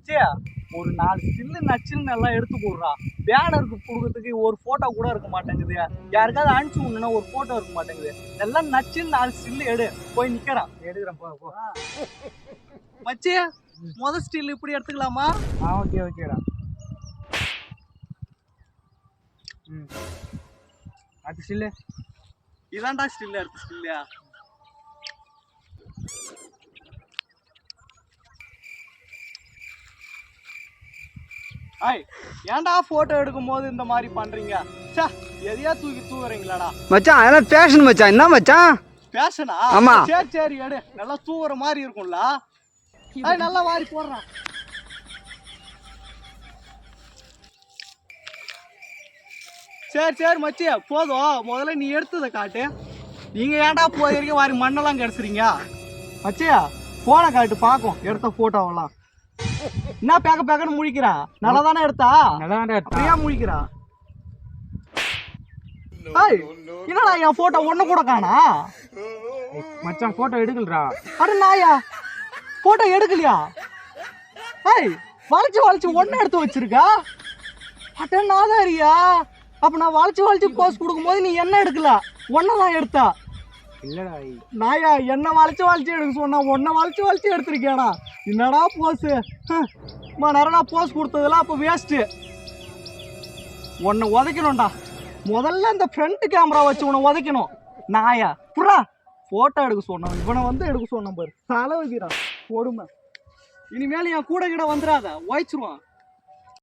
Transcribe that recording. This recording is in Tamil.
மச்சி ஒரு 4 ஸ்டில்லு நச்சுன்னு எல்லாம் எடுத்து போடுறா. பேனருக்கு கொடுக்கறதுக்கு ஒரு போட்டோ கூட இருக்க மாட்டேங்குது. யாருக்காவது அனுப்பிச்சு விடணும்னா ஒரு போட்டோ இருக்க மாட்டேங்குது. எல்லாம் நச்சுன்னு 4 ஸ்டில்லு எடு. போய் நிக்கிறான். எடுக்கிறேன் போ. மச்சி முதல் ஸ்டில் இப்படி எடுத்துக்கலாமா? ஓகேடா. அடுத்த ஸ்டில்லு இதான்டா ஸ்டில் அடுத்த ஸ்டில்லையா? ஏன்டா போட்டோ எடுக்கும் போது இந்த மாதிரி பண்றீங்க? எதையா தூக்குறீங்களாடா மச்சான்? அதெல்லாம் ஃபேஷன் மச்சான். என்ன மச்சான் ஃபேஷனா? ஆமா. சரி எடு. நல்லா தூக்குற மாதிரி இருக்கும்ல. நல்லா வாரி போடுறான். சரி மச்சி போதும். முதல்ல நீ எடுத்ததை காட்டு. நீங்க ஏன்டா போயிருக்க வாரி மண்ணெல்லாம் கிடைச்சிறீங்க? மச்சியா போனை காட்டு பாக்கும் எடுத்த போட்டோவெல்லாம். என்ன பேக்கன்னு முழிக்கிறா? நல்லா தானே எடுத்தா? அப்படியா முழிக்கிறா? என்னடா என் போட்டோ ஒண்ணு கூட காணா? மச்சான் போட்டோ எடுக்கலடா. அட நாயா போட்டோ எடுக்கலையா? வளைச்சு ஒண்ணு எடுத்து வச்சிருக்கா? அட்ட நாதாரியா? அப்ப நான் வளைச்சு போஸ் கொடுக்கும் போது நீ என்ன எடுக்கல, ஒன்னதான் எடுத்தா? இல்லடா நாயா என்ன வளைச்சு எடுக்க சொன்னா ஒன்ன வளைச்சு எடுத்திருக்கேடா. என்னடா போஸ் நிறைய போஸ் கொடுத்ததுல அப்ப வேஸ்ட். உன்னை உதைக்கணும்டா. முதல்ல இந்த ஃப்ரண்ட் கேமரா வச்சு உன்னை உதைக்கணும். நாயா புறா போட்டோ எடுக்க சொன்னவன் இவனை வந்து எடுக்க சொன்ன பாரு. தலை வைக்கிறான் கொடுமை. இனிமேல் என் கூட வந்துடாத, உழைச்சிருவான்.